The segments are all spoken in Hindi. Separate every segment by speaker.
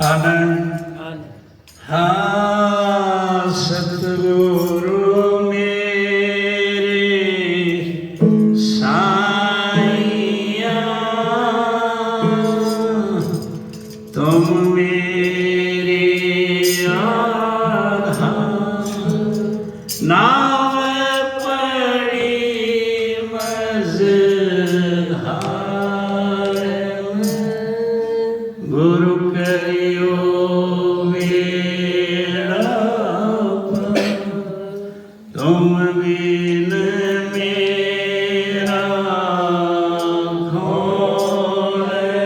Speaker 1: आनंद। हाँ सतगुरु मेरे साईया, तुम मेरे आधार, नाव पड़ी मझधार में, गुरु करियो मेरा पार, तुम बिन मेरा कौन है,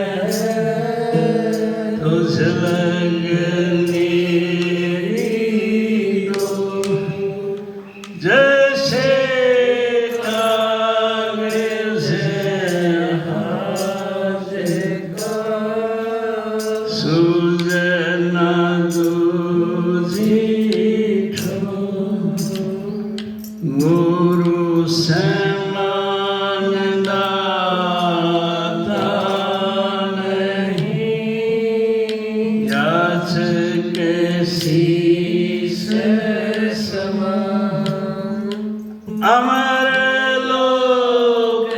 Speaker 1: तुझ लगनी जैसे कागज़ हाथ का, सूझना दूजी ठो, गुरु समान दाता नहीं, याचक शीश समान, अमर लोक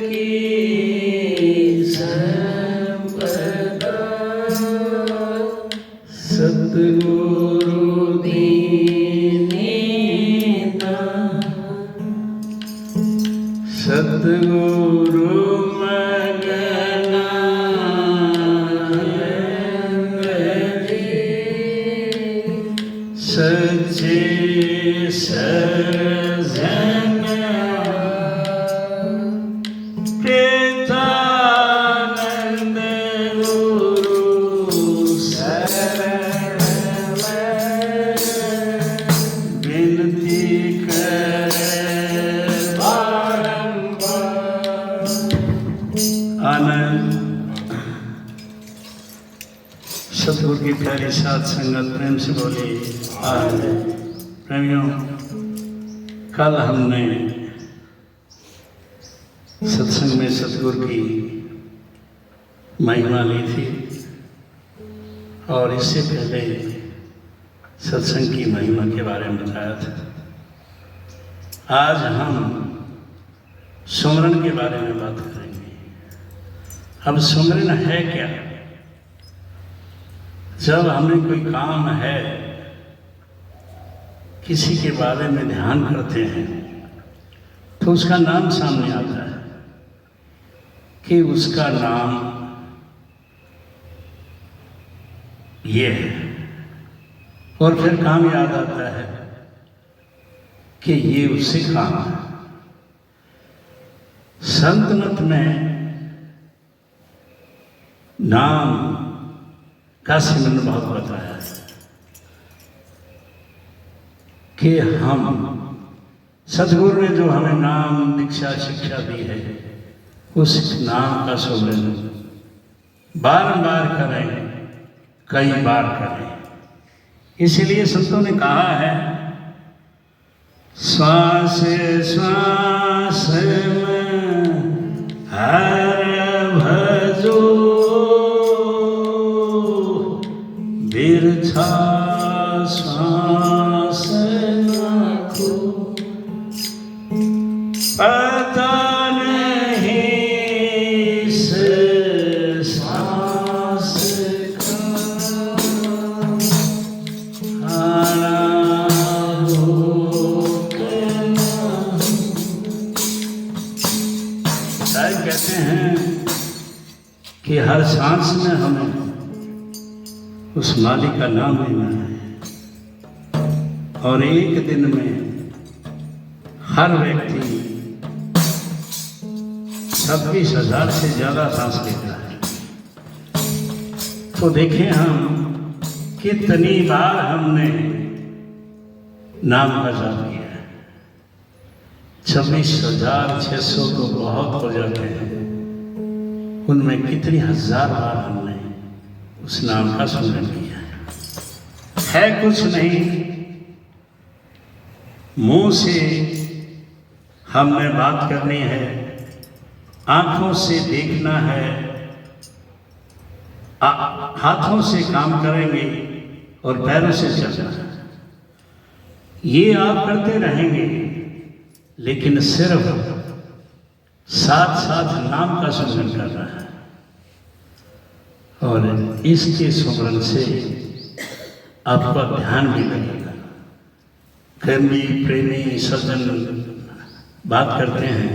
Speaker 1: की संपदा, सतगुरु दीनीता, सतगुरु मगना सच्चे सर्जन, प्रेतानंद गुरु शरण में, विनती कर बारंबार। आनंद। सतगुरु की प्यारी साथ संगत प्रेम से बोली आनंद। प्रेमियों, कल हमने सत्संग में सतगुरु की महिमा ली थी और इससे पहले सत्संग की महिमा के बारे में बताया था। आज हम सुमरन के बारे में बात करेंगे। अब सुमरन है क्या? जब हमें कोई काम है, किसी के बारे में ध्यान करते हैं तो उसका नाम सामने आता है कि उसका नाम ये है, और फिर काम याद आता है कि ये उससे काम है। संतमत में नाम का सिमरन बहुत बताया है कि हम सतगुरु ने जो हमें नाम दीक्षा शिक्षा दी है, उस नाम का सुमरन बारंबार करें, कई बार करें। इसीलिए संतों ने कहा है, श्वास श्वास में हर भजो, बिरथा श्वास नाखो, पता नहीं इस सांस का आना रोकना। शायद कहते हैं कि हर सांस में हमें उस मालिक का नाम लेना है, और एक दिन में हर व्यक्ति 26,000 से ज्यादा सांस लेता है। तो देखें हम कितनी बार हमने नाम का जाप किया है। 26,600 तो बहुत हो जाते हैं, उनमें कितनी हजार बार हमने उस नाम का सुमरन किया है कुछ नहीं, मुंह से हमने बात करनी है, आंखों से देखना है, हाथों से काम करेंगे और पैरों से चलना, ये आप करते रहेंगे, लेकिन सिर्फ साथ साथ नाम का सुमरन करना है। और इसके सुमरन से आपका ध्यान भी लगेगा। प्रेमी प्रेमी सज्जन बात करते हैं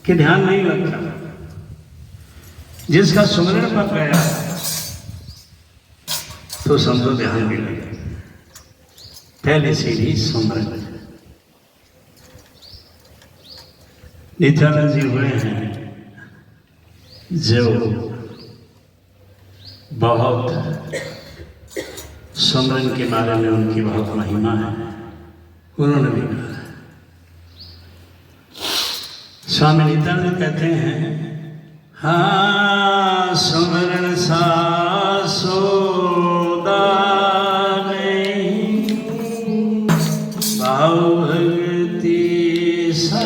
Speaker 1: कि ध्यान नहीं लगता, जिसका सुमरन पक गया तो समझो ध्यान भी लगेगा। पहले से ही सुमरन। नित्यानंद जी हुए हैं जो बहुत सुमरन के बारे में उनकी बहुत महिमा है। उन्होंने भी कहा, स्वामी नित्यानंद कहते हैं, हाँ सुमरन सा सोदा नहीं, भाव भक्ति सा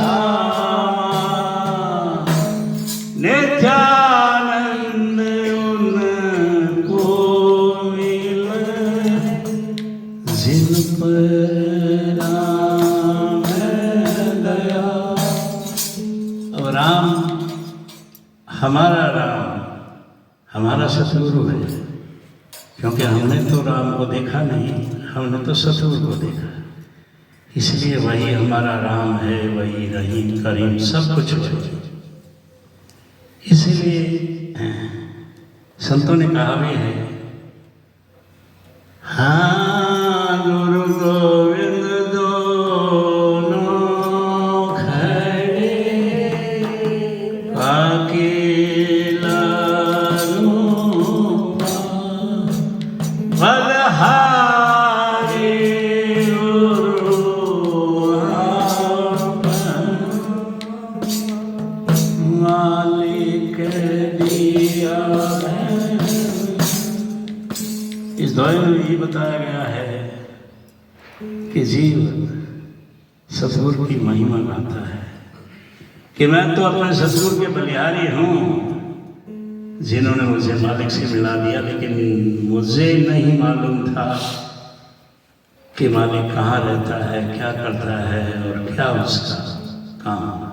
Speaker 1: नित्यानंद उनको मिले, जिन पर राम है दया। अब राम, हमारा राम हमारा सतगुरु है, क्योंकि हमने तो राम को देखा नहीं, हमने तो सतगुरु को देखा। इसलिए वही हमारा राम है, वही रहीम करीम सब कुछ वही। इसलिए संतों ने कहा भी है, हाँ गुरु गोविंद दोनों खड़े, अकेला रूपा बलहारी मालिक दिया है। इस दोहे में यही बताया गया है कि जीव सतगुरु की महिमा गाता है कि मैं तो अपने सतगुरु के बलिहारी हूँ, जिन्होंने मुझे मालिक से मिला दिया, लेकिन मुझे नहीं मालूम था कि मालिक कहाँ रहता है, क्या करता है और क्या उसका काम।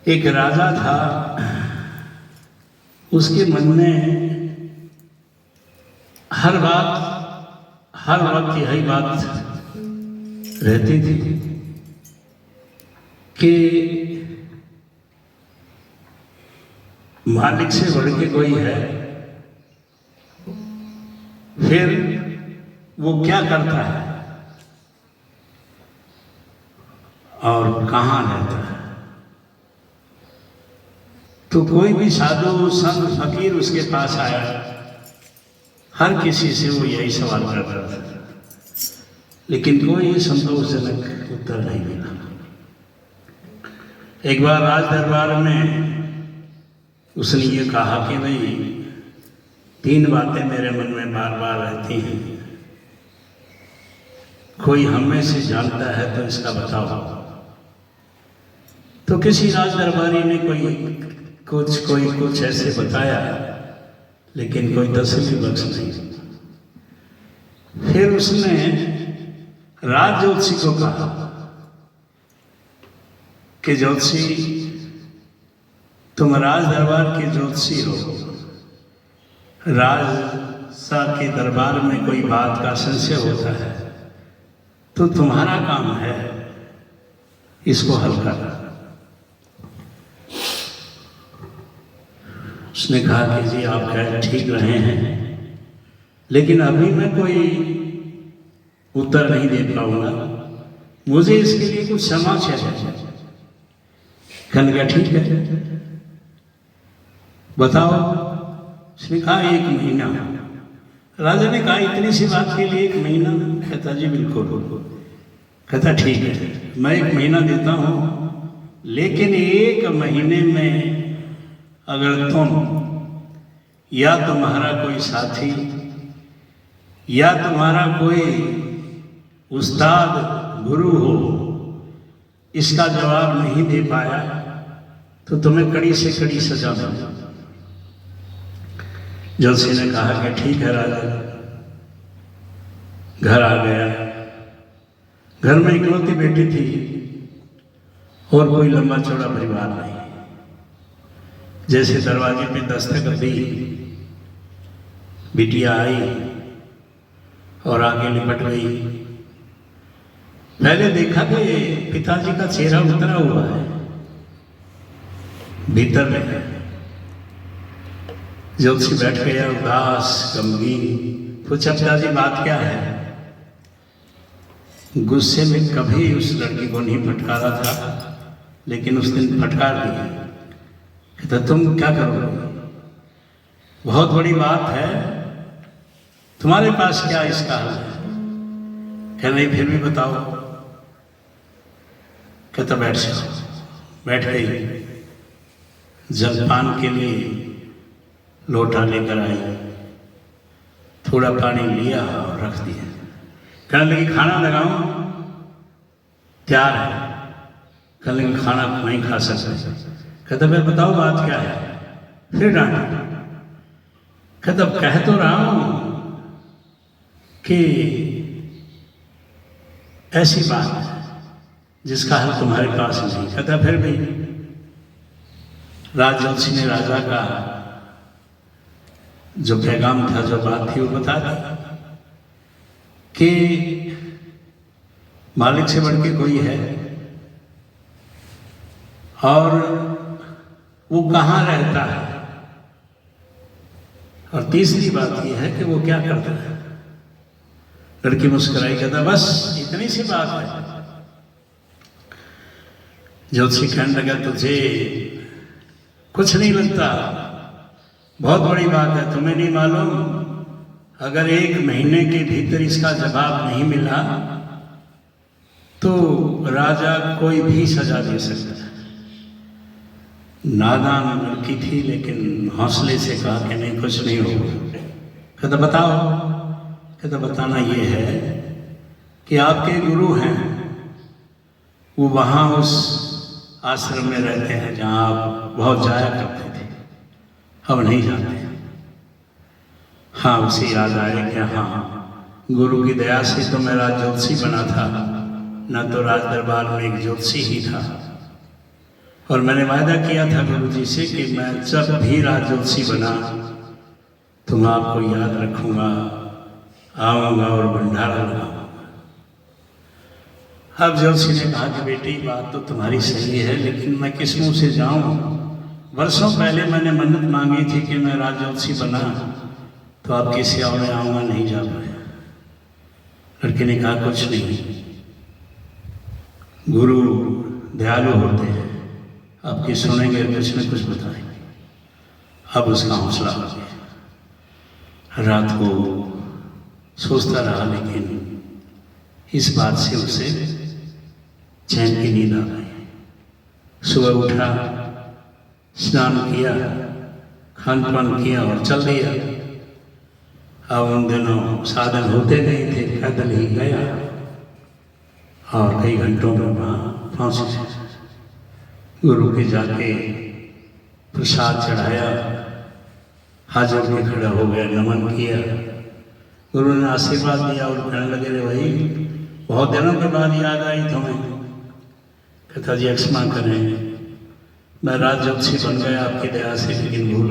Speaker 1: एक राजा था, उसके मन में हर वक्त यही बात रहती थी कि मालिक से बढ़ के कोई है, फिर वो क्या करता है और कहाँ रहता है। तो कोई भी साधु संत फकीर उसके पास आया, हर किसी से वो यही सवाल करता था, लेकिन कोई संतोषजनक उत्तर नहीं मिला। एक बार राज दरबार में उसने ये कहा कि भाई 3 बातें मेरे मन में बार बार रहती हैं, कोई हमें से जानता है तो इसका बताओ। तो किसी राज दरबारी ने कोई कुछ ऐसे बताया, लेकिन कोई तसल्ली बख्श नहीं। फिर उसने राज ज्योतिषी को कहा कि ज्योतिषी, तुम राज दरबार के ज्योतिषी हो, राजसा के दरबार में कोई बात का संशय होता है तो तुम्हारा काम है इसको हल करना। उसने कहा कि जी आप कह ठीक रहे हैं, लेकिन अभी मैं कोई उत्तर नहीं दे पाऊंगा, मुझे इसके लिए कुछ समय चाहिए। कहने का ठीक है, बताओ। उसने कहा 1 महीना। राजा ने कहा इतनी सी बात के लिए 1 महीना? कहता जी बिल्कुल। कहता ठीक है, मैं 1 महीना देता हूँ, लेकिन 1 महीने में अगर तुम या तुम्हारा कोई साथी या तुम्हारा कोई उस्ताद गुरु हो इसका जवाब नहीं दे पाया तो तुम्हें कड़ी से कड़ी सजा मिलेगी। जोशी ने कहा कि ठीक है राजा। घर आ गया। घर में इकलौती बेटी थी और कोई लंबा चौड़ा परिवार नहीं। जैसे दरवाजे पे दस्तक दी, बिटिया आई और आगे लिपट गई। पहले देखा कि पिताजी का चेहरा उतरा हुआ है, भीतर में जोशी बैठ गया उदास गमगीन। पूछा पिताजी बात क्या है? गुस्से में कभी उस लड़की को नहीं फटकारा था, लेकिन उस दिन फटकार दिया। कहता तुम क्या करोगे? बहुत बड़ी बात है, तुम्हारे पास क्या इसका हल है? कह नहीं फिर भी बताओ। कहता बैठ जाओ। बैठ गई। जलपान के लिए लोटा लेकर आई, थोड़ा पानी लिया और रख दिया। कहने लगी खाना लगाऊं? तैयार है। कहने लगी खाना नहीं खा सकते। कहता फिर बताओ बात क्या है? फिर डांटा। कहता कह तो रहा हूं कि ऐसी बात है जिसका हल तुम्हारे पास नहीं। कहता फिर भी। राजवंशी ने राजा का जो पैगाम था, जो बात थी, वो बता दी कि मालिक से बढ़ के कोई है और वो कहाँ रहता है, और तीसरी बात यह है कि वो क्या करता है। लड़की मुस्कुराई। कहता बस इतनी सी बात है। ज्योतिषी कहने लगा तुझे कुछ नहीं लगता, बहुत बड़ी बात है। तुम्हें नहीं मालूम, अगर 1 महीने के भीतर इसका जवाब नहीं मिला तो राजा कोई भी सजा दे सकता है। नादान लड़की थी, लेकिन हौसले से कहा कि नहीं कुछ नहीं होगा। कहता बताओ। कहता बताना ये है कि आपके गुरु हैं, वो वहाँ उस आश्रम में रहते हैं जहाँ आप बहुत जाया करते थे, अब नहीं जाते। हाँ उसे याद आया कि हाँ गुरु की दया से तो मेरा ज्योतिषी बना था, न तो राज दरबार में एक ज्योतिषी ही था। और मैंने वायदा किया था गुरु जी से कि मैं जब भी राज ज्योतिषी बना तो मैं आपको याद रखूंगा, आऊँगा और भंडारा लगाऊंगा। अब ज्योतिषी ने कहा कि बेटी बात तो तुम्हारी सही है, लेकिन मैं किस मुँह से जाऊँ? वर्षों पहले मैंने मन्नत मांगी थी कि मैं राज ज्योतिषी बना तो आपकी सेवा में आऊँगा, नहीं जा पाया। लड़के ने कहा कुछ नहीं, गुरु दयालु होते हैं, आपकी सुनेंगे, कुछ न कुछ बताएंगे। अब उसका हौसला हो गया। रात को सोचता रहा, लेकिन इस बात से उसे चैन की नींद आ गई। सुबह उठा, स्नान किया, खान पान किया और चल दिया। अब उन दिनों साधन होते नहीं थे, पैदल ही गया और कई घंटों में वहाँ पहुँच गुरु के जाके प्रसाद चढ़ाया, हाजिर के खड़ा हो गया, नमन किया। गुरु ने आशीर्वाद दिया और कहने लगे रे भाई बहुत दिनों के बाद याद आई तुम्हें। कहता जी क्षमा करें, मैं राज ज्योतिषी बन गया आपकी दया से, लेकिन भूल